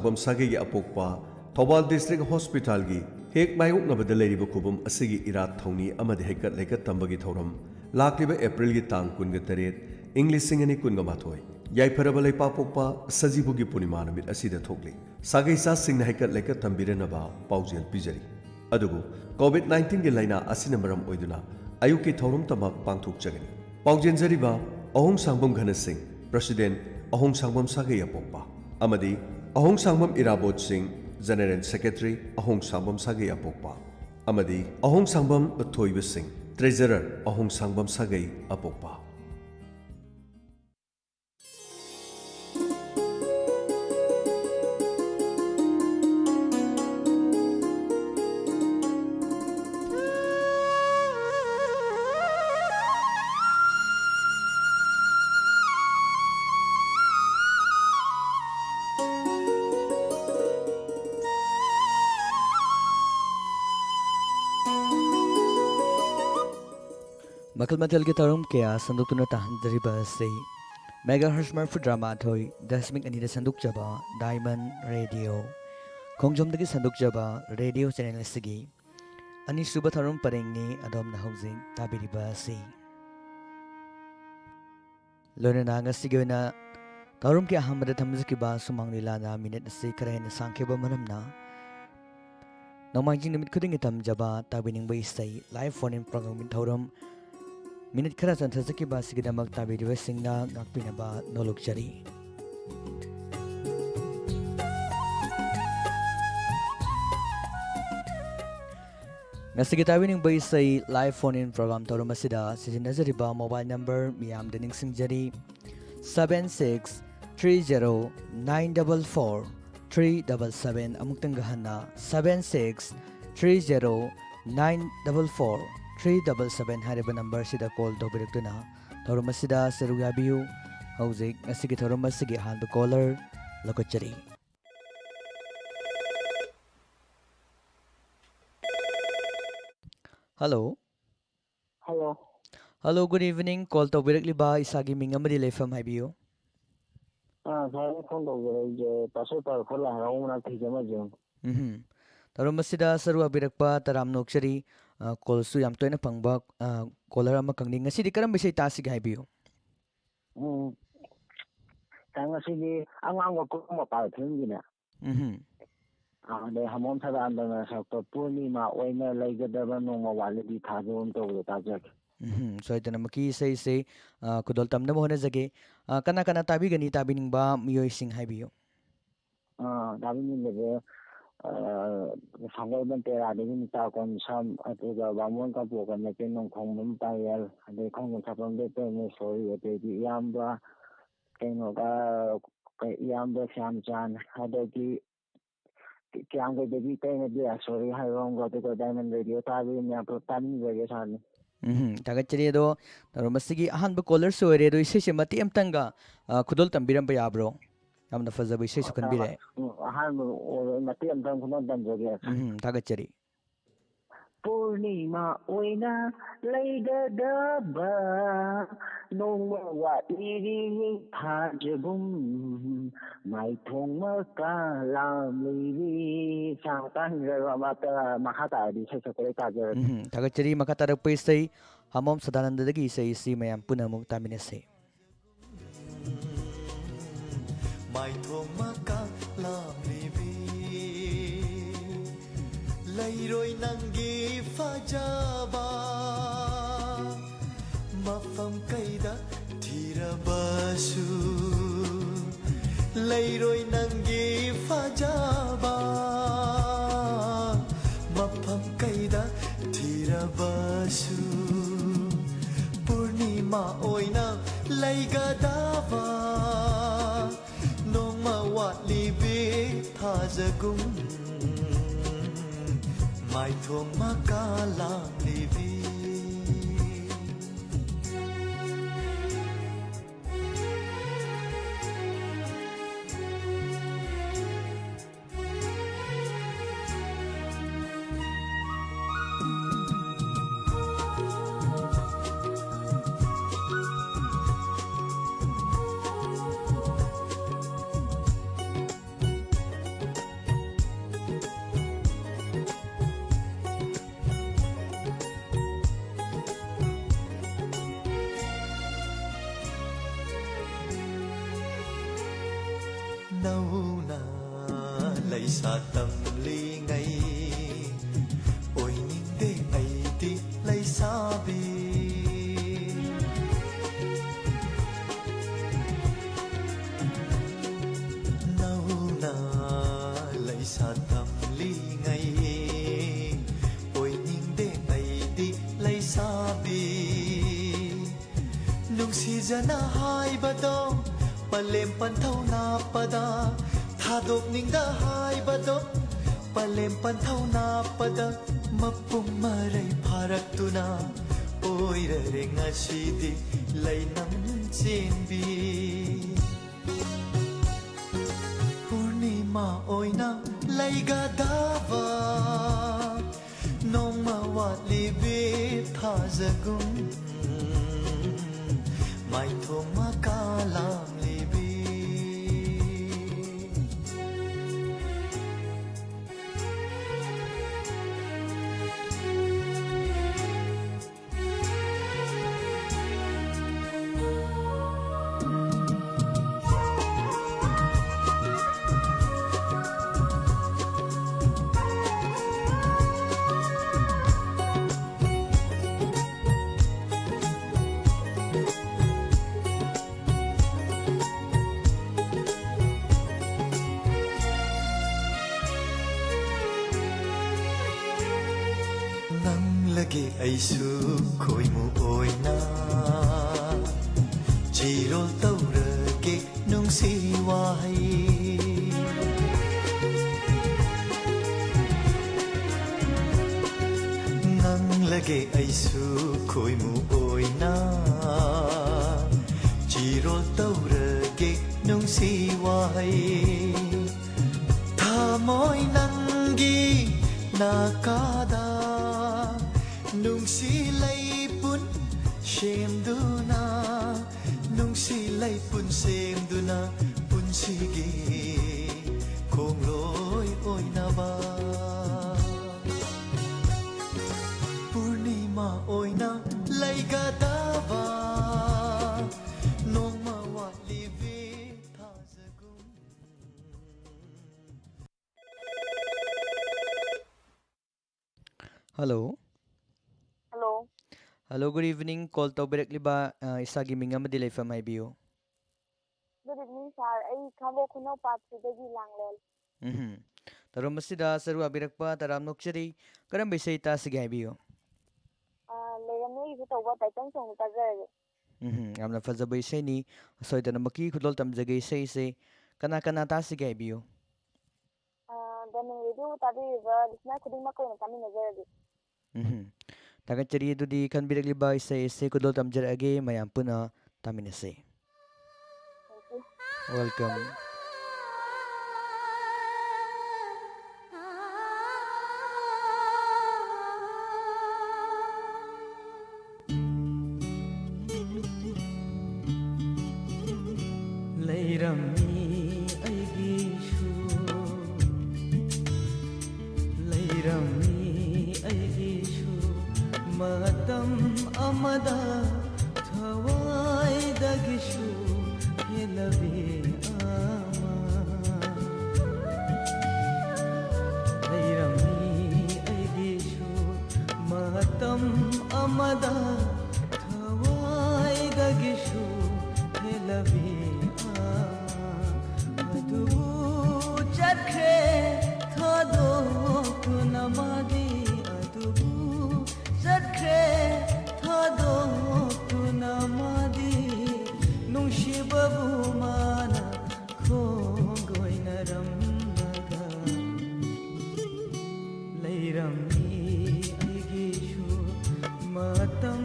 सांगबम सागे अपोक्पा Thoubal district hospital की हेक मायोक्नबद लेरिब खुबम असिगी इरात थौनी अमदि हेकत लेकत तंबगी थौरम लाक्लिब April की तांग कुनग तरेत इंग लिसिंग अनि कुनग माथोय याइफरब लेपापोक्पा सजीबुगी पूर्णिमा नमित असिद थोकली सागे सासिंग हेकत लेकत तंबिरनबा पाउजेल पिजरी अदुबु कोविड-19 की लाइना असिन मरम ओइदुना अयुकी थौरम तमक पांगथोकजगनी पाउजेंजरिबा अहोंग सांबम घन सिंह प्रेसिडेंट अहोंग सांबम सागे अपोक्पा अमदी अहोंग सांबम इराबोत सिंह जनरल सेक्रेटरी अहोंग सांबम सागे अपोक्पा अमदी अहोंग सांबम थोइब सिंह ट्रेजरर अहोंग सांबम सागे अपोक्पा मकल मथल के तरुम के संदुक्तुना ताहंजरिबा से मेगाहर्ट्ज मरफुद्रामा थोई दशमिक अनिदा संदुक्चबा डायमंड रेडियो खोंजोमदगी संदुक्चबा रेडियो चैनल सिगी अनिसुबा तरुम परेंगनी अदोमना हौजिंग ताबिरिबा से लोनेना ngasigoina तरुम के अहमद थमजकिबा सुमांग लीलाना मिनट से करेन सांखेबा मरमना नोमाइजिंग निमित खुदिंग तमजबा ताबिनिंग इसै लाइव फोन इन प्रोग्राम थौरम मिनट खरा चंथजकी बासिगिदमक ताबिरिबा सिंगना गाकपिनबा नोलुकचरी ngasiगी ताबिनिंग इसै लाइव फोन इन प्रोग्राम थौरम असिदा सिजिनजरिबा मोबाइल नंबर मियाम दनिंग सिंगजरी 7630944377 अमुक्तंग गहना 7630944377 हारिबा नंबर सिदा कॉल तौबिरक्तुना थौरम असिदा सरुगाबियु हौजिक ngasiगी थौरम असिगी हानबा कॉलर लकोचरी hello hello hello good evening call तौबिरक्लिबा इसागी मिंग अमदि लेफम हाइबियो सारे फोन तौजरे जे पासो पर खोला राउना थिजमा जो तरुम असिदा सरु अबिरक्पा तराम नोक्चरी कॉलसु याम तोयना फंगबा कॉलर अमा कंगनी ngasiदी करम बिसै तासिग हाइबियो tangasigi angangwa kuma pa thingina ade hamon thada andana sakto purnima oina laigadaba nongma walidi thajom tawdo tajak सोइतना मकी सही से कुदल तमना मोहन जगे कना कना ताबिगनी ताबिनिंगबा मियोय Singh हाइबियो dabini lebe sangoban tera degi ta kon sam atuga bamon ka poka ne pen nong khongmum tayal ade khongmum sapam de pe me sori ate di yamba keno ka yamba sam chan ade ki kyang ko debi pe ne dia sori hai rong go to diamond radio tabi ne apro tan jage san तागचरी दो तरुमसिगी अहानब collar सोरे दो इसे मति अमतंगा खुदल तंबिरम याब्रो यामना फजब इसे सुखनबिरे अहानब मति अमतंग खुदल तंजगे तागचरी पूर्णिमा ओइना लैगदबा नोंमा वाटिरि थाजबुम माइथोंमा कालामलिरि सातान माता महाता दि ससकरे ताजर तागचरी मकातार पैसै हमम सदानंददगी सै सी मयाम पुनमुक तामिनेसे माइथोंमा कालामलिरि लैरोय नंगी फजाबा मफम कैदा थिरबसु लैरोय नंगी फजाबा मफम कैदा थिरबसु पूर्णिमा ओइना लैगदाबा नोंमा वाटलिबे थाजगुम माइथोंमा कालामलिबि ꯂꯩꯁꯥ ꯇꯝꯂꯤꯉꯩ ꯑꯣꯏꯅꯤꯡꯗꯦ ꯑꯩꯗꯤ ꯂꯩꯁꯥꯕꯤ ꯅꯧꯅ ꯂꯩꯁꯥ ꯇꯝꯂꯤꯉꯩ ꯑꯣꯏꯅꯤꯡꯗꯦ ꯑꯩꯗꯤ ꯂꯩꯁꯥꯕꯤ ꯅꯨꯡꯁꯤꯖꯅ ꯍꯥꯏꯕꯗꯣ ꯄꯂꯦꯝ ꯄꯟꯊꯧ ꯅꯥꯞꯄꯗ ꯊꯥꯗꯣꯛꯅꯤꯡꯗ ꯍꯥꯏꯕꯗꯣ ꯄꯂꯦꯝ ꯄꯟꯊꯧ ꯅꯥꯞꯄꯗ ꯃꯄꯨꯡ ꯃꯔꯩ ꯐꯥꯔꯛꯇꯨꯅ ꯑꯣꯏꯔꯔꯦ ꯉꯁꯤꯗꯤ ꯂꯩꯅꯝ ꯆꯦꯟꯕꯤ ꯄꯨꯔꯅꯤꯃꯥ ꯑꯣꯏꯅ ꯂꯩꯒꯗꯕ ꯅꯣꯡꯃ ꯋꯥꯠꯂꯤꯕꯤ ꯊꯥꯖꯒꯨꯝ ꯃꯥꯏꯊꯣꯡ ꯃꯀꯥꯂꯥꯝꯂꯤꯕꯤ ꯅꯪꯂꯒꯦ ꯑꯩꯁꯨ ꯈꯣꯏꯃꯨ ꯑꯣꯏꯅ ꯆꯤꯔꯣꯜ ꯇꯧꯔꯒꯦ ꯅꯨꯡꯁꯤ ꯋꯥꯍꯩ ꯅꯪꯂꯒꯦ ꯑꯩꯁꯨ ꯈꯣꯏꯃꯨ ꯑꯣꯏꯅ ꯆꯤꯔꯣꯜ ꯇꯧꯔꯒꯦ ꯅꯨꯡꯁꯤ ꯋꯥꯍꯩ ꯊꯃꯣꯏ ꯅꯪꯒꯤ ꯅꯥꯀꯥꯗ ꯅꯨꯡꯁꯤ ꯂꯩꯄꯨꯟ ꯁꯦꯝꯗꯨꯅ ꯅꯨꯡꯁꯤ ꯂꯩꯄꯨꯟ ꯁꯦꯝꯗꯨꯅ ꯄꯨꯟꯁꯤꯒꯤ ꯈꯣꯡꯂꯣꯏ ꯑꯣꯏꯅꯕ ꯄꯨꯔꯅꯤꯃꯥ ꯑꯣꯏꯅ ꯂꯩꯒꯗꯕ ꯅꯣꯡꯃ ꯋꯥꯠꯂꯤꯕꯤ ꯊꯥꯖꯒꯨꯝ Hello. Hello. Hello, good evening. Call taubirakliba isagi ming amadi leifam haibiyo. Good evening, sir. Ay kamo kuno patsidagi langlel. Tarom masida saru abirakpa taram nokchari karam bisay ta sige haibiyo. Layame isu tawba taitan song tajare. Amna fazaba isay ni asoy maki khudlol tamjagay isay se kana kana ta sige haibiyo. Dami radio tabi ba lisna kuding mako na kami najare. Tagatchari dudi kan biragliba isay se khudlol tamjarage mayam puna taminase. Thank you. Welcome. Leirami aigishu matam amada thawai dagishu helabe ama Leirami aigishu matam amada thawai dagishu helabe Chakre thado tunamadi adubu Chakre thado tunamadi nungshibabu mana khongoina rammaga Leirami aigishu matam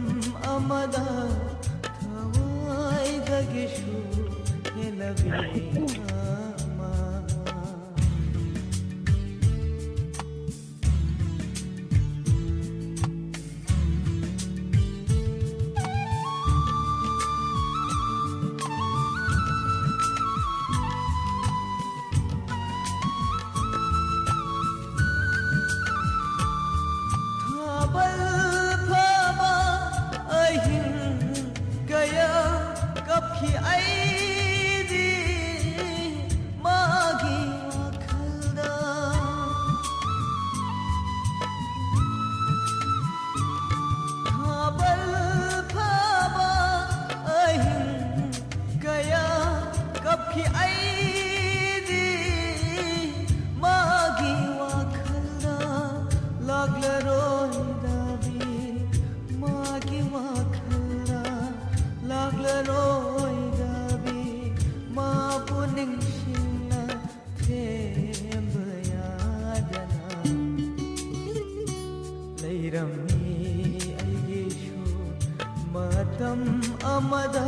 amada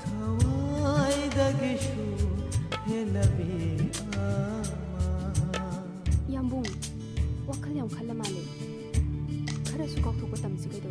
thawaidagishu helabi ama Yambung, wakal yang khala male. Khara su kok thok tam si kai do.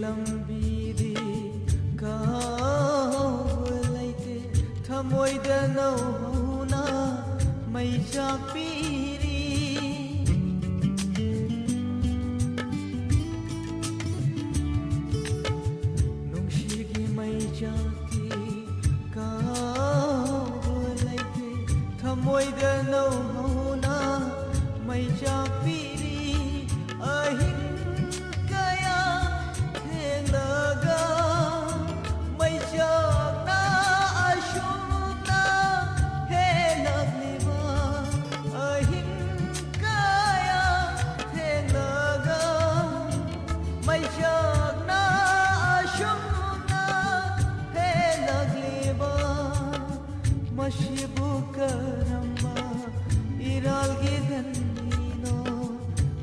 lambidi kaw laite thamoida nauna mai chapiri nungshigi mai chati kaw laite thamoida nauna mai chapiri ahin Mashibu karamba iralgi dannino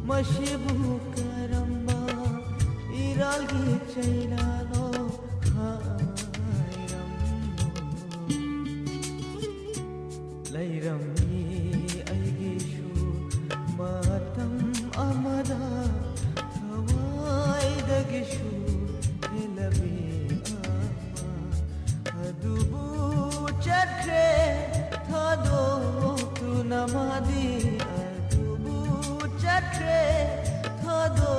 Mashibu karamba iralgi chainano Lairami aigishu matam amada Thawai dagishu helabi adubu chakre thado tu namadi adubu chakre thado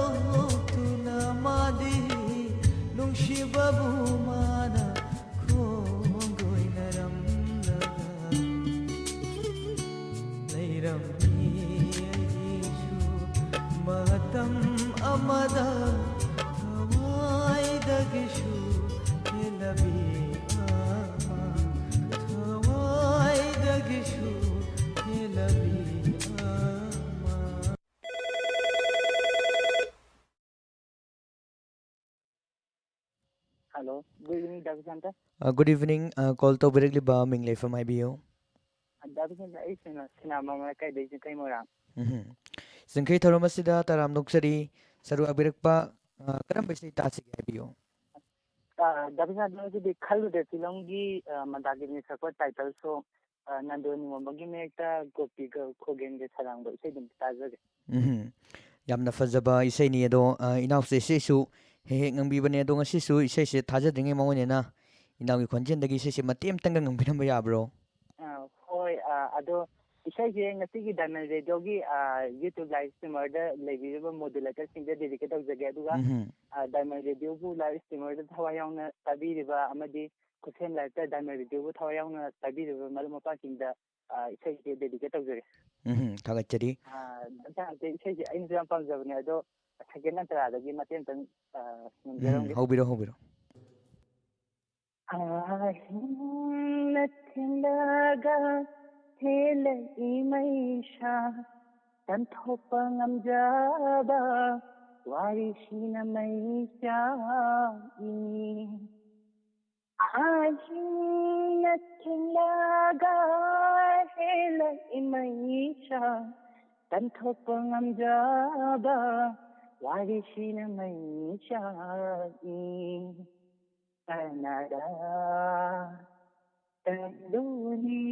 tu namadi nungsibabu mana khongoi naram laga lairami aigishu matam amada thawai dagishu helabi Hello, good evening, Dr. Santa. Good evening. Call to directly ba minglay from IBO. Dr. Santa ay sinama mo kay Daisy kay Moram. Singkay taro masida taram nuksari saru abirak pa karam besi tasig IBO. Dr. Santa di khalu de tilongi madagi ni sakwa title so nandoni mo magi mekta gopi ga khogen ge sarang ba isai dum tajage. Yamna fazaba isai ni ado inaw se sesu he ngambi ado ngasi su isai se thajadringe mawone na inaw gi khonjen dagi isai se matem tanga ngambi ya bro. Hoi ado isai je ngati gi Diamond Radio gi YouTube live streamer da lebiba modulator singja dedicate of jage aduga Diamond Radio bu live streamer da thawa yauna tabiriba amadi kusem live da Diamond Radio bu thawa yauna tabiriba malum pa singda isai je dedicate of jage Thagachari da isai je ain jam pam jabne ado second antara da gi matem tang hobiro Nathindaga hela imaisha tanthopa ngamjaba warishina maisha nathindaga hela imaisha tanthopa ngamjaba warishina maisha Canada Tanduni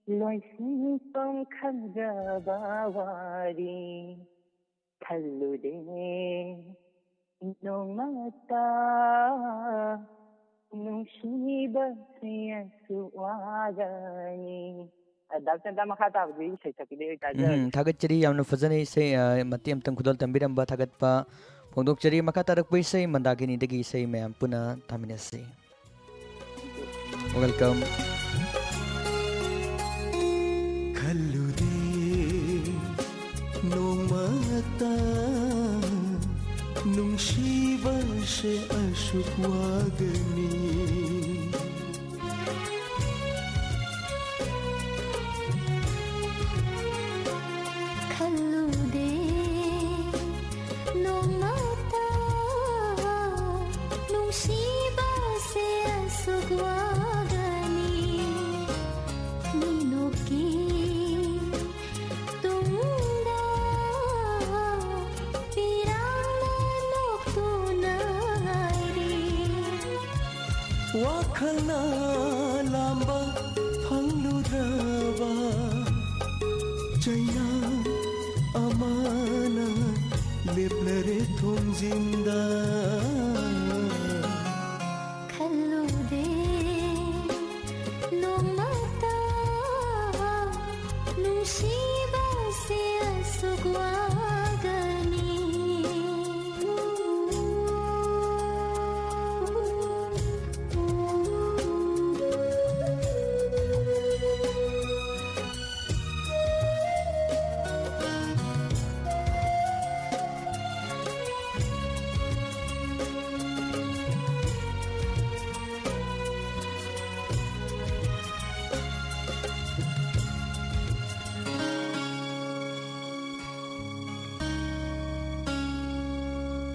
Loisin Pong Kanjabawari Kalude No Mata Nung Shiba Siya Suwagani Dr. Damakata Abdi Isai Sakide Thagachari yamna fazane isai matem tang khudal tambiram ba thagat pa Pondokchari makatarak po isay mandagini dagi isay mayam puna taminasi. Welcome. Kalude nong ꯅꯣꯡꯃꯇ ꯅꯨꯡꯁꯤꯕꯁꯦ ꯑꯁꯨꯛ ꯋꯥꯒꯅꯤ खल्लुदे नोंमता नुंसीबा से असुगवागनी नीनोकी Tunga पिरांगना नोक्तुनाइरी वाखलना Lamba फंगलुद्रबा China amana leplare thonjinda खल्लुदे नोंमता नुंसीबा से असुगवागनी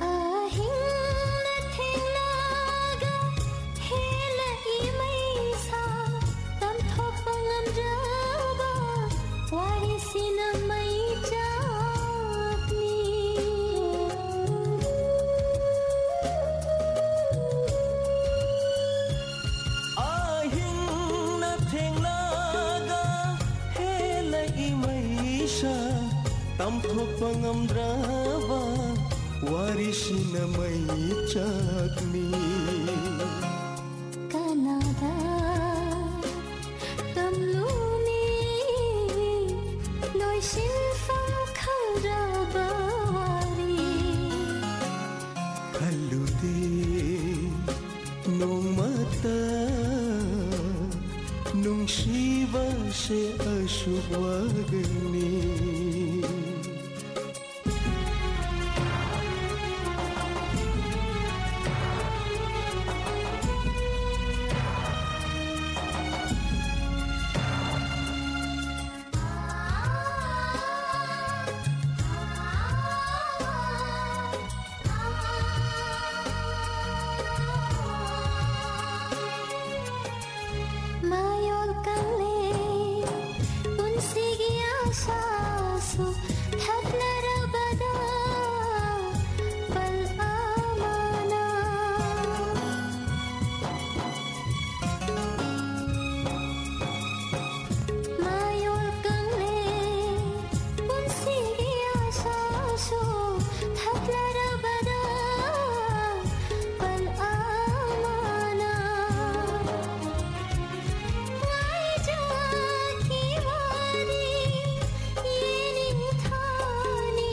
Ahingna thengnaga hela imaisa tamthopa ngamjaba warisina mai chapni ahingna thengnaga hela imaisha tamthopa ngamdraba warisina mai chakni Kanada tamluni noi silfam khalraba wari Khallude nongmata nungsiba se asuk wagani Mayol kale punsigi asasu thaklara bada pal amana Mayol kale punsigi asasu thaklara bada pal amana Ngai jaki wari yening thani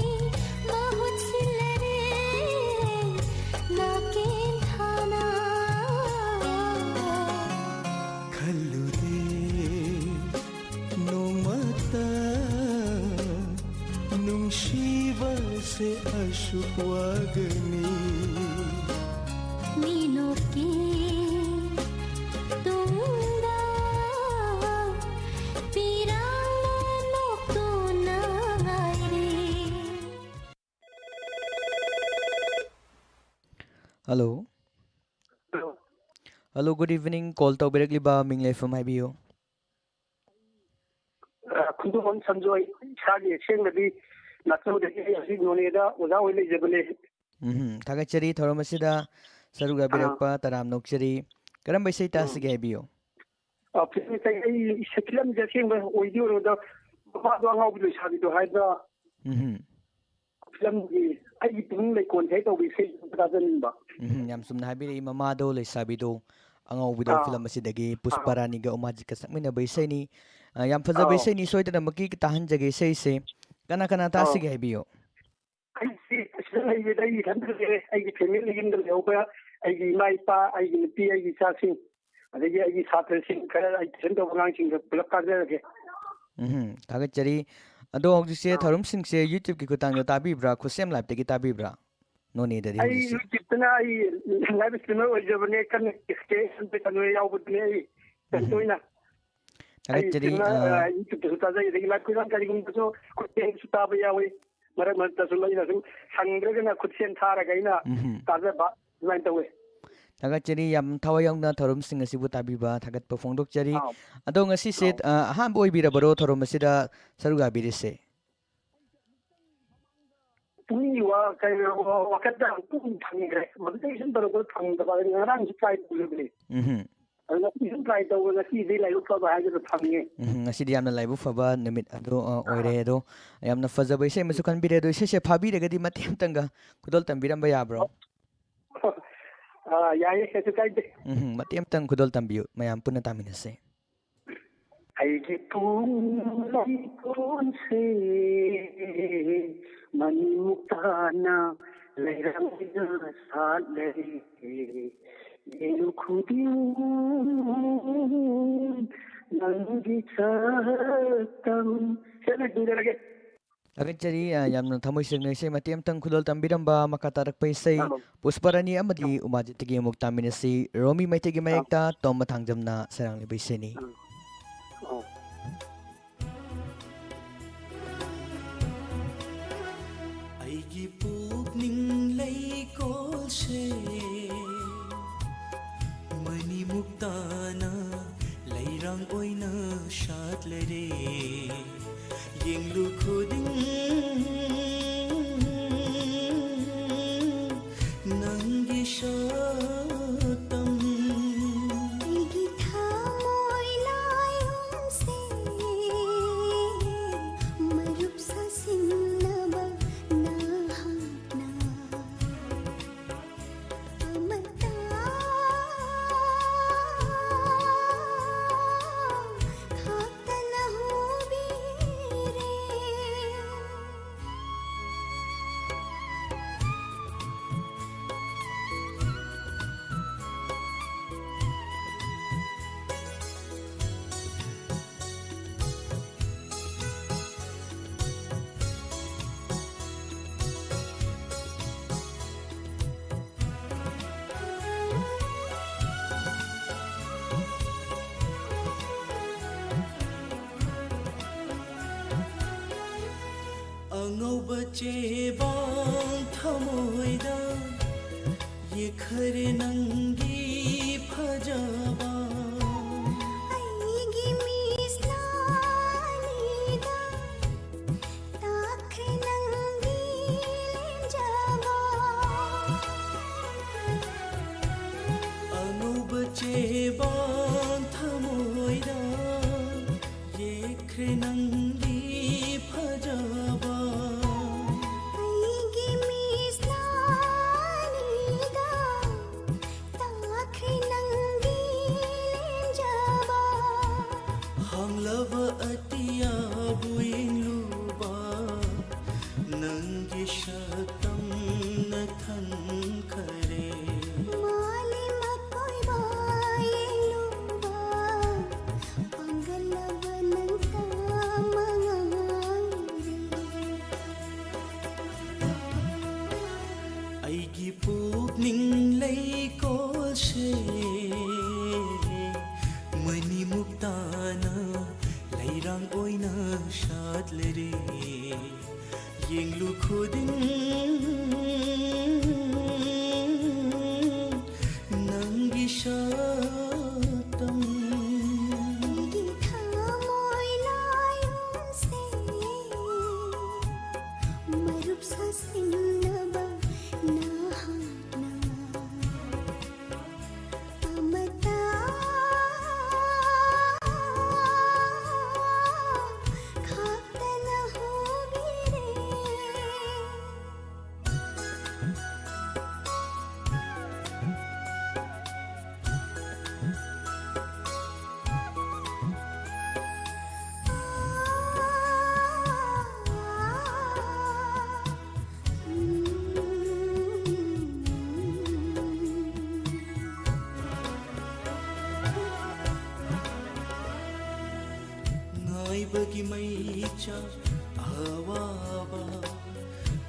mahut silare nakin thana Khallude nongmata nungsiba se asuk wagani Ninoki tungda pirangna noktunairi Hello. Hello, good evening. Call taubirakliba minglefam haibiyo. ꯈꯨꯡꯗꯣꯡ ꯁꯝꯖꯣꯏ ꯏꯁꯥꯒꯤ ꯑꯁꯦꯡꯕꯗꯤ ꯅꯥꯆꯧꯗꯒꯤ ꯍꯧꯖꯤꯛ ꯅꯣꯅꯦꯗ ꯑꯣꯖꯥ ꯑꯣꯏ ꯂꯩꯖꯕꯅꯦ Thagachari thorom asida saruga birakpa taram nokchari karamba isai tasige haibiyo. ꯑꯩ ꯐꯤꯂꯝꯁꯦ ꯑꯁꯦꯡꯕ ꯑꯣꯏꯗꯤ ꯑꯣꯏꯔꯣꯏꯗ ꯃꯄꯥꯗꯣ ꯑꯉꯥꯎꯕꯤ ꯂꯩꯁꯥꯕꯤꯗꯣ ꯍꯥꯏꯕ꯭ꯔꯥ ꯐꯤꯂꯝꯒꯤ ꯑꯩꯒꯤ ꯄꯨꯛꯅꯤꯡ ꯂꯩꯀꯣꯜ ꯍꯦꯛ ꯇꯧꯕ ꯏꯁꯩ ꯇꯥꯖꯅꯤꯡꯕ Yam sumna habiri mamado leisabido angaubido film asidagi Pusparaniga Umajika sakminaba isaini yam fazaba isaini soidanamaki tahanjage isaise kana kana tasige haibiyo. ꯑꯩꯁꯤ ꯑꯁꯤꯗ ꯂꯩꯕꯗ ꯑꯩ ꯏꯊꯟꯇ ꯂꯩꯔꯦ ꯑꯩꯒꯤ ꯐꯦꯃꯤꯂꯤ ꯌꯨꯝꯗ ꯂꯩꯍꯧꯕ ꯑꯩꯒꯤ ꯏꯃꯥ ꯏꯄꯥ ꯑꯩꯒꯤ ꯅꯨꯄꯤ ꯑꯩꯒꯤ ꯏꯆꯥꯁꯤꯡ ꯑꯗꯒꯤ ꯑꯩꯒꯤ ꯁꯥꯇ꯭ꯔꯁꯤꯡ ꯈꯔ ꯑꯩ ꯇꯨꯏꯁꯟ ꯇꯧꯕ ꯑꯉꯥꯡꯁꯤꯡꯒ ꯄꯨꯂꯞ ꯇꯥꯖꯔꯒꯦ. Thagachari ꯑꯗꯣ ꯍꯧꯖꯤꯛꯁꯦ ꯊꯧꯔꯝꯁꯤꯡꯁꯦ ꯌꯨꯇ꯭ꯌꯨꯕꯀꯤ ꯈꯨꯠꯊꯥꯡꯗ ꯇꯥꯕꯤꯕ꯭ꯔꯥ ꯈꯨꯠꯁꯦꯝ ꯂꯥꯏꯞꯇꯒꯤ ꯇꯥꯕꯤꯕ꯭ꯔꯥ ꯅꯣꯅꯦꯗꯗꯤ ꯑꯩ ꯍꯧꯖꯤꯛꯁꯦ ꯌꯨꯇ꯭ꯌꯨꯕꯇꯅ ꯑꯩ ꯂꯥꯏꯚ ꯏꯁꯇ꯭ꯔꯤꯃꯔ ꯑꯣꯏꯖꯕꯅꯦ ꯀꯟꯅ ꯀꯩꯅꯣ ꯌꯥꯎꯕꯗꯨꯅꯦ ꯑꯩ ꯇꯣꯏꯅ ꯑꯩ ꯊꯥꯒꯠꯆꯔꯤ ꯌꯨꯇ꯭ꯌꯨꯕꯇꯁꯨ ꯇꯥꯖꯩ ꯑꯗꯒꯤ ꯂꯥꯏꯚ ꯄ꯭ꯔꯣꯒ꯭ꯔꯥꯝ ꯀꯔꯤꯒꯨꯝꯕꯗꯁꯨ ꯈꯨꯠꯁꯦꯝꯁꯨ ꯇꯥꯕ ꯌꯥꯎꯏ ꯃꯔꯛ ꯃꯔꯛꯇꯁꯨ ꯑꯩꯅ ꯁꯨꯝ ꯁꯪꯗ꯭ꯔꯒꯅ ꯈꯨꯠꯁꯦꯝ ꯊꯥꯔꯒ ꯑꯩꯅ ꯇꯥꯖꯕ ꯑꯗꯨꯃꯥꯏꯅ ꯇꯧꯋꯤ ꯊꯥꯒꯠꯆꯔꯤ ꯌꯥꯝ ꯊꯋꯥꯏ ꯌꯥꯎꯅ ꯊꯧꯔꯝꯁꯤꯡ ꯑꯁꯤꯕꯨ ꯇꯥꯕꯤꯕ ꯊꯥꯒꯠꯄ ꯐꯣꯡꯗꯣꯛꯆꯔꯤ ꯑꯥꯎ ꯑꯗꯣ ꯉꯁꯤꯁꯦ ꯑꯥꯎ ꯑꯍꯥꯟꯕ ꯑꯣꯏꯕꯤꯔꯕꯔꯣ ꯊꯧꯔꯝ ꯑꯁꯤꯗ ꯁꯔꯨꯛ ꯌꯥꯕꯤꯔꯤꯁꯦ ꯄꯨꯛꯅꯤꯡꯒꯤ ꯋꯥꯀꯠꯇ ꯑꯃꯨꯛ ꯐꯪꯈ꯭ꯔꯦ ꯃꯗꯨꯗꯒꯤ ꯁꯨꯝ ꯇꯧꯔꯛꯄ ꯐꯪꯗꯕ ꯉꯔꯥꯡꯁꯨ ꯇ꯭ꯔꯥꯏ ꯇꯧꯖꯕꯅꯤ ꯑꯗꯨ ꯉꯁꯤ ꯁꯨꯝ ꯇ꯭ꯔꯥꯏ ꯇꯧꯕ ꯉꯁꯤꯗꯤ ꯂꯥꯏꯕꯛ ꯐꯕ ꯍꯥꯏꯕꯗꯨ ꯐꯪꯉꯦ ꯉꯁꯤꯗꯤ ꯌꯥꯝꯅ ꯂꯥꯏꯕꯛ ꯐꯕ ꯅꯨꯃꯤꯠ ꯑꯗꯨ ꯑꯣꯏꯔꯦ ꯑꯗꯣ ꯌꯥꯝꯅ ꯐꯖꯕ ꯏꯁꯩ ꯑꯃꯁꯨ ꯈꯟꯕꯤꯔꯦ ꯑꯗꯣ ꯏꯁꯩꯁꯦ ꯐꯥꯕꯤꯔꯒꯗꯤ ꯃꯇꯦꯛ ꯑꯃꯇꯪꯒ ꯈꯨꯗꯣꯜ ꯇꯝꯕꯤꯔꯝꯕ ꯌꯥꯕ꯭ꯔꯣ ꯌꯥꯏꯌꯦ ꯀꯩꯁꯨ ꯀꯥꯏꯗꯦ ꯃꯇꯦꯛ ꯑꯃꯇꯪ ꯈꯨꯗꯣꯜ ꯇꯝꯕꯤꯌꯨ ꯃꯌꯥꯝ ꯄꯨꯟꯅ ꯇꯥꯃꯤꯟꯅꯁꯦ ꯑꯩꯒꯤ ꯂꯩꯀꯣꯜꯁꯦ ꯃꯅꯤꯃꯨꯛ ꯇꯥꯅ ꯂꯩꯔꯝꯃꯤꯅ ꯁꯥꯠꯂꯔꯦ ꯌꯦꯡꯂꯨ ꯈꯨꯗꯤꯡ ꯅꯪꯒꯤ ꯁꯛꯇꯝ ꯁꯦꯠꯅꯕꯤꯔꯒꯦ ꯊꯥꯒꯠꯆꯔꯤ ꯌꯥꯝꯅ ꯊꯃꯣꯏ ꯁꯦꯡꯅ ꯏꯁꯩ ꯃꯇꯦꯛ ꯑꯃꯇꯪ ꯈꯨꯗꯣꯜ ꯇꯝꯕꯤꯔꯝꯕ ꯃꯈꯥ ꯇꯥꯔꯛꯄ ꯏꯁꯩ ꯄꯨꯁꯄꯔꯥꯅꯤ ꯑꯃꯗꯤ ꯎꯃꯥꯖꯤꯠꯇꯒꯤ ꯑꯃꯨꯛ ꯇꯥꯃꯤꯟꯅꯁꯤ ꯔꯣꯃꯤ ꯃꯩꯇꯩꯒꯤ ꯃꯌꯦꯛꯇ ꯇꯣꯝꯕ ꯊꯥꯡꯖꯝꯅ ꯁꯩꯔꯥꯡꯂꯤꯕ ꯏꯁꯩꯅꯤ ꯑꯩꯒꯤ ꯄꯨꯛꯅꯤꯡ ꯂꯩꯀꯣꯜꯁꯦ ꯃꯅꯤꯃꯨꯛ ꯇꯥꯅ ꯂꯩꯔꯥꯡ ꯑꯣꯏꯅ ꯁꯥꯠꯂꯔꯦ ꯌꯦꯡꯂꯨ ꯈꯨꯗꯤꯡ ꯅꯪꯒꯤ ꯁꯛꯇꯝ ꯑꯩꯒꯤ ꯊꯃꯣꯏ ꯂꯥꯏꯌꯣꯟꯁꯦ ꯃꯔꯨꯞ ꯁꯥꯁꯤꯟꯅꯕ ꯅꯍꯥꯛꯅ ꯑꯃꯠꯇ ꯈꯥꯛꯇꯅ ꯍꯨꯕꯤꯔꯦ ꯑꯉꯧꯕ ꯆꯦꯕꯥꯡ ꯊꯃꯣꯏꯗ ꯌꯦꯛꯈꯔꯦ ꯅꯪꯒꯤ ꯐꯖꯕ ꯑꯩꯒꯤ ꯃꯤꯠꯁꯅꯥꯅꯤꯗ ꯇꯥꯈ꯭ꯔꯦ ꯅꯪꯒꯤ ꯂꯦꯝꯖꯕ ꯑꯉꯧꯕ ꯆꯦꯕꯥꯡ ꯊꯃꯣꯏꯗ ꯌꯦꯛꯈ꯭ꯔꯦ ꯅꯪꯒꯤ ꯐꯖꯕ ꯑꯩꯒꯤ ꯃꯤꯠꯁꯅꯥꯅꯤꯗ ꯇꯥꯈ꯭ꯔꯦ ꯅꯪꯒꯤ ꯂꯦꯝꯖꯕ ꯍꯥꯡꯂꯕ ꯑꯇꯤꯌꯥꯕꯨ ꯌꯦꯡꯂꯨꯕ ꯅꯪꯒꯤ ꯁꯛꯇꯝꯅ ꯊꯟꯈꯔꯦ ꯃꯥꯂꯦꯝ ꯑꯀꯣꯏꯕ ꯌꯦꯡꯂꯨꯕ ꯄꯥꯡꯒꯜꯂꯕ ꯅꯪꯇ ꯃꯉꯥꯏꯔꯦ ꯑꯩꯒꯤ ꯄꯨꯛꯅꯤꯡ ꯂꯩꯀꯣꯜꯁꯦ ꯃꯅꯤꯃꯨꯛ ꯇꯥꯅ ꯂꯩꯔꯥꯡ ꯑꯣꯏꯅ ꯁꯥꯠꯂꯔꯦ ꯌꯦꯡꯂꯨ ꯈꯨꯗꯤꯡ ꯅꯪꯒꯤ ꯁꯛꯇꯝ ꯑꯩꯒꯤ ꯊꯃꯣꯏ ꯂꯥꯏꯌꯣꯟꯁꯦ ꯃꯔꯨꯞ ꯁꯥꯁꯤꯟꯅꯕ ꯅꯍꯥꯛꯅ ꯑꯃꯠꯇ ꯈꯥꯛꯇꯅ ꯍꯨꯕꯤꯔꯦ ꯉꯥꯏꯕꯒꯤ ꯃꯩꯆꯥꯛ अवाबा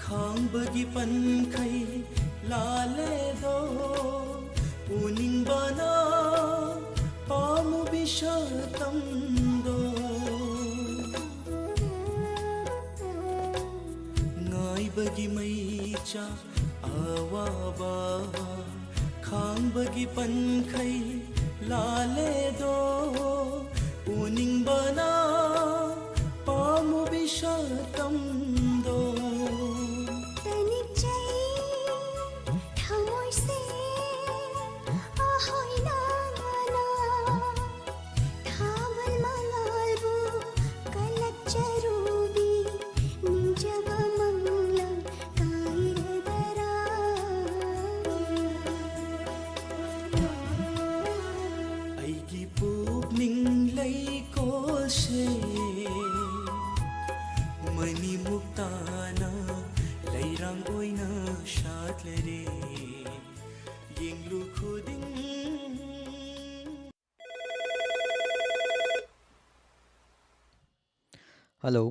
खांबगी पनखै लालेदो उनिंबना पामु बिशतमदो ngaibagi maicha awaba खांबगी पनखै लालेदो उनिंबना पामु बिशतमदो mani muktana lairang oina shatlere yenglu khuding. Hello.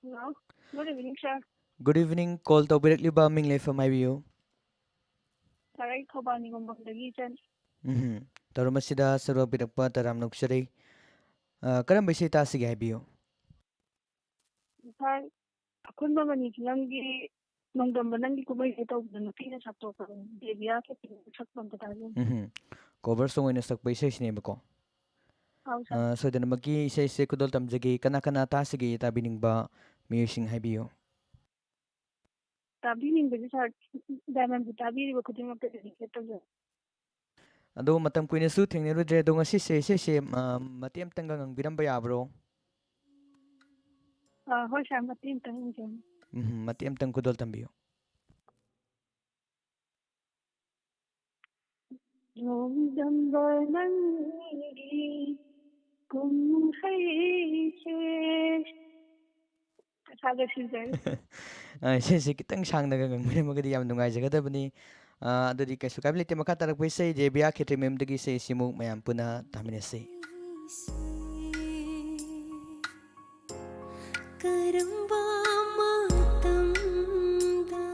Hello. Good evening, sir. Good evening. Call tawbirakliba minglay from IBU. Taray Khobani Gumbangdagi Jan. Tarumasida sarwa birakpa taram nuksari. Karamba isay tasig IBU. Sir, akunba mani filamgi nongdamba nangi kumay ito nupina sakto ka Devya ke sakto tayo. Cover song oina sakpa isay sinema ko. So then magi isay kudol tamjagi kana tasigi tabining ba musing IBU. Tabining ba sir diamond tabiri ba kuding mapedikito dyan. Ado matam ko ina su thengnero dre do ngasi se matiam tanggang ang biramba yabro. Hoy sir, matiim tangin dyan. Matiam tang kudol tambiyo. Nongdamba nangi kumhay saga singer. Since kitang sang nagang magadi yam nungay jagada bani adudi kasu kabili te makatarak paisay Devya ke remem dagi say simu mayam puna taminasay. Karamba matamda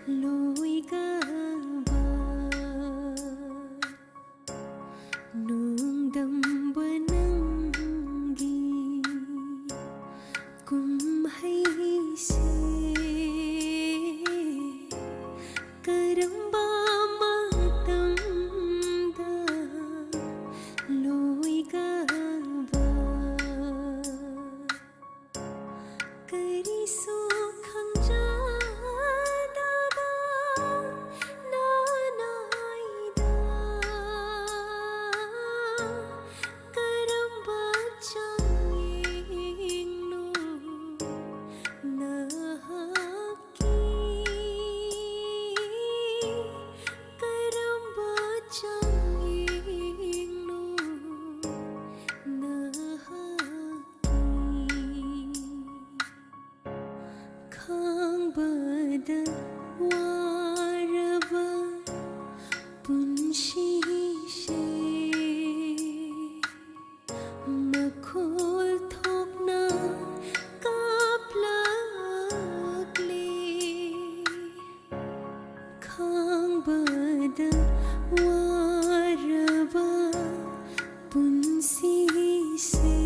loigaba nungdamba nangi kumhaise karamba matamda loigaba kari sukhang jadaba nanaida karamba changingno nahaki karamba changingno nahaki Khangbada waraba punshishe makhol thokna kaplakle Khangbada waraba punshishe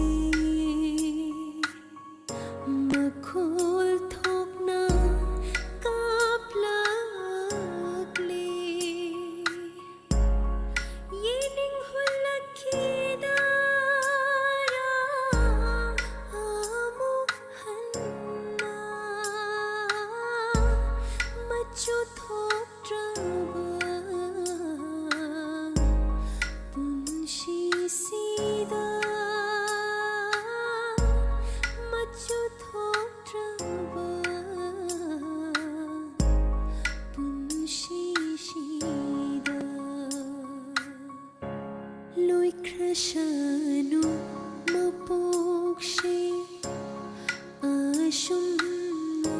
makhol thokna kaplakle yening hulakhidara amuk hanna machu thoktraba punshi sida machu thoktraba punshi shida loi krashanu mapokshe ashumna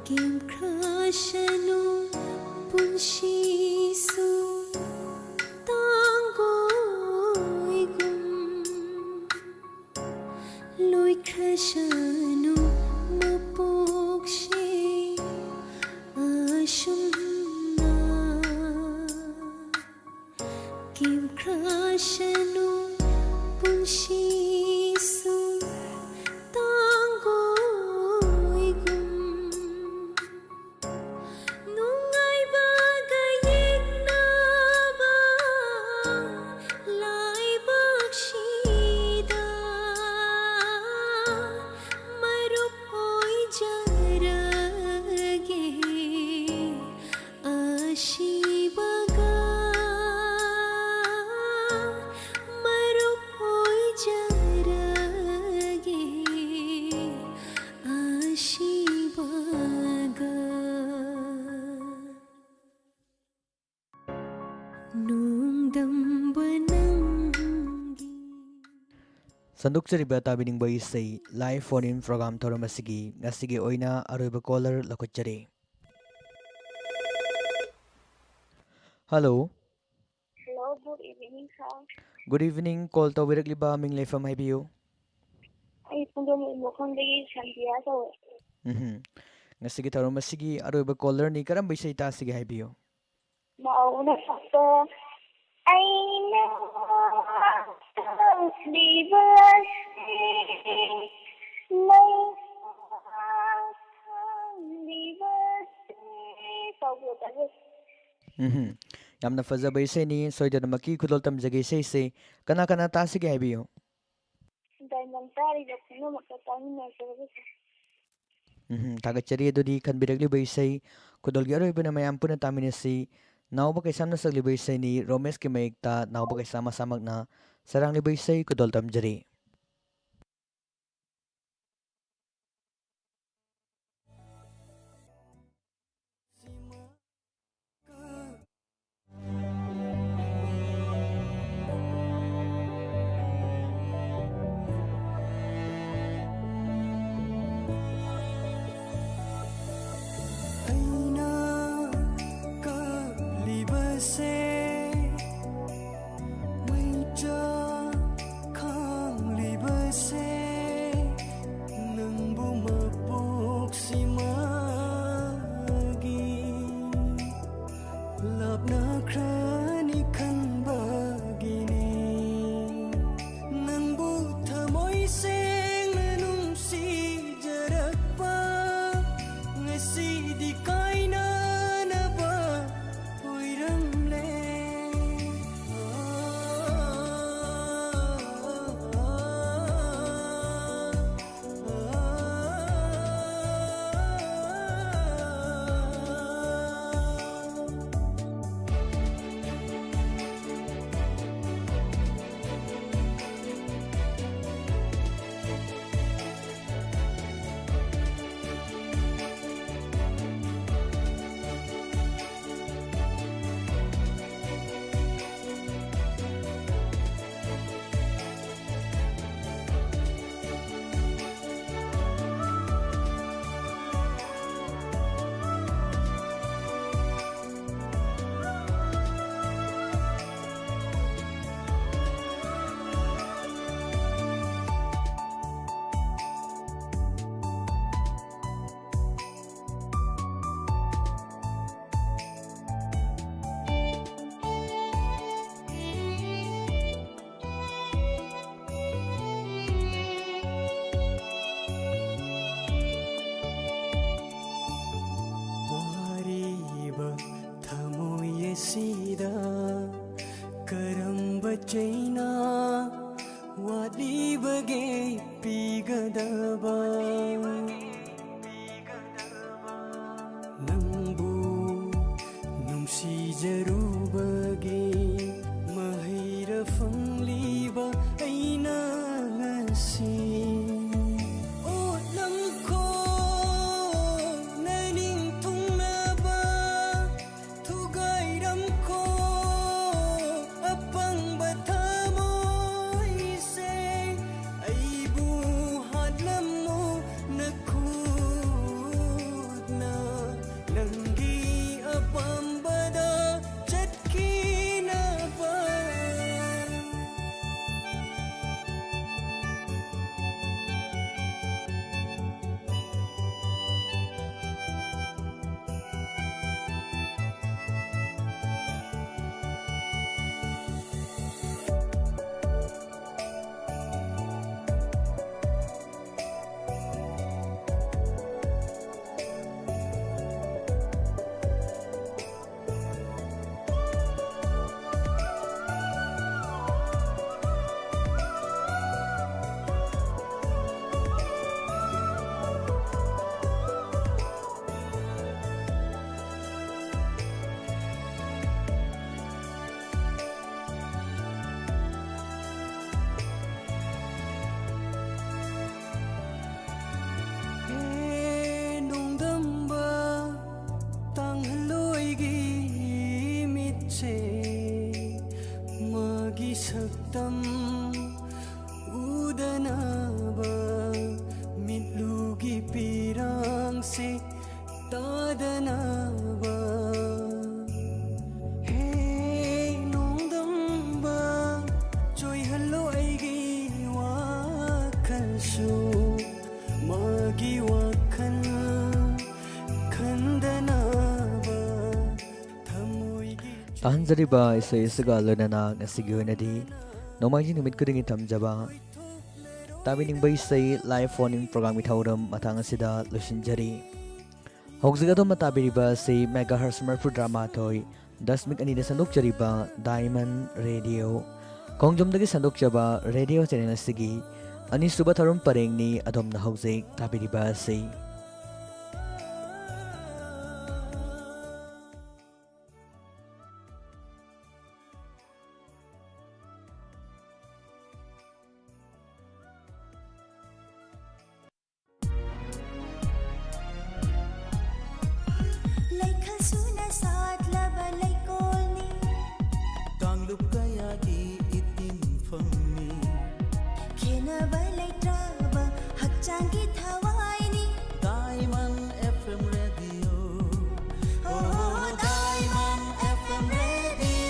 kim krashanu punshi su tangoigum kimkrashanu punshisu tangoigum nungaiba gayeknaba laibakshida marupoi jarage ashibaga marupoi jarage ashibaga nungdambanangi ꯁꯟꯗꯣꯛꯆꯔꯤꯕ ꯇꯥꯕꯤꯅꯤꯡꯕ ꯏꯁꯩ live phone in programme ꯊꯧꯔꯝ ꯑꯁꯤꯒꯤ ꯉꯁꯤꯒꯤ ꯑꯣꯏꯅ ꯑꯔꯣꯏꯕ caller ꯂꯧꯈꯠꯆꯔꯤ꯫ Hello, Hello, good evening, sir. Good evening, call ꯇꯧꯕꯤꯔꯛꯂꯤꯕ ꯃꯤꯡ ꯂꯩꯐꯝ ꯍꯥꯏꯕꯤꯌꯨ꯫ ꯑꯩ ꯄꯨꯡꯗꯣꯡ ꯃꯈꯣꯡꯗꯒꯤ ꯁꯟꯗꯤꯌꯥ ꯇꯧꯋꯦ꯫ ꯉꯁꯤꯒꯤ ꯊꯧꯔꯝ ꯑꯁꯤꯒꯤ ꯑꯔꯣꯏꯕ ꯀꯣꯂꯔꯅꯤ, ꯀꯔꯝꯕ ꯏꯁꯩ ꯇꯥꯁꯤꯒꯦ ꯍꯥꯏꯕꯤꯌꯨ꯫ ꯃꯧꯅ ꯁꯛꯄ ꯑꯩꯅ ꯇꯧꯔꯤꯕ ꯑꯁꯤ ꯂꯩ ꯌꯥꯝꯅ ꯐꯖꯕ ꯏꯁꯩꯅꯤ, ꯁꯣꯏꯗꯅꯃꯛꯀꯤ ꯈꯨꯗꯣꯜ ꯇꯝꯖꯒꯦ ꯏꯁꯩꯁꯦ ꯀꯅꯥ ꯀꯅꯥ ꯇꯥꯁꯤꯒꯦ ꯍꯥꯏꯕꯤꯌꯨ꯫ ꯗꯥꯏꯃꯟ ꯇꯥꯔꯤꯕ ꯄꯨꯝꯅꯃꯛꯇ ꯇꯥꯃꯤꯟꯅꯖꯕ ꯊꯥꯒꯠꯆꯔꯤ꯫ ꯑꯗꯨꯗꯤ ꯈꯟꯕꯤꯔꯛꯂꯤꯕ ꯏꯁꯩ ꯈꯨꯗꯣꯜꯒꯤ ꯑꯔꯣꯏꯕꯅ ꯃꯌꯥꯝ ꯄꯨꯟꯅ ꯇꯥꯃꯤꯟꯅꯁꯤ꯫ ꯅꯥꯎꯕ ꯀꯩꯁꯥꯝꯅ ꯁꯛꯂꯤꯕ ꯏꯁꯩꯅꯤ, ꯔꯣꯃꯦꯁꯀꯤ ꯃꯌꯦꯛꯇ ꯅꯥꯎꯕ ꯀꯩꯁꯥꯝ ꯃꯁꯥꯃꯛꯅ ꯁꯔꯥꯡꯂꯤꯕ ꯏꯁꯩ ꯈꯨꯗꯣꯜ ꯇꯝꯖꯔꯤ꯫ ꯑꯩꯅ ꯀꯞꯂꯤꯕꯁꯦ ꯃꯩꯆꯥꯛ ꯈꯥꯡꯂꯤꯕꯁꯦ ꯅꯪꯕꯨ ꯃꯄꯣꯛꯁꯤꯃꯒꯤ ꯂꯥꯞꯅꯈ꯭ꯔꯅꯤ ꯈꯟꯕꯒꯤꯅꯤ ꯅꯪꯕꯨ ꯊꯃꯣꯏ ꯁꯦꯡꯅ ꯅꯨꯡꯁꯤꯖꯔꯛꯄ ꯉꯁꯤꯗꯤ ꯀꯥꯏꯅꯅꯕ ꯑꯣꯏꯔꯝꯂꯦ ꯋꯥꯔꯤꯕ ꯊꯃꯣꯏ ꯑꯁꯤꯗ ꯀꯔꯝꯕ ꯆꯩꯅꯥ ꯋꯥꯠꯂꯤꯕꯒꯦ ꯄꯤꯒꯗꯕ ꯅꯪꯕꯨ ꯅꯨꯡꯁꯤꯖꯔꯨꯕꯒꯤ ꯃꯍꯩꯔ ꯐꯪꯂꯤꯕ ꯑꯩꯅ ꯉꯁꯤ से मागी सक्तम उदनाबा मिtlुगी pirang से तादनाबा हे नोंदंबा जोई हल्लो आईगी वाखलसु मागी वाखल खंदनाबा थमोईगी ताहनजरिबा इसै इसगा लोनना ngasigi hoinadi nomaji numit kudingi tamjaba ताबिनिंग इसै live phone in programme थौरम Mathang असिदा लोसिनजरी हौजगदो मताबिरिबा से मेगाहर्ट्ज मरफुद्रा माथोय 10.2 दा संदोकजरिबा डायमंड रेडियो खोंजोमदगी संदोकजबा रेडियो चैनल असिगी अनिसुबा थौरम परेंगनी अदोमना हौजे ताबिरिबा से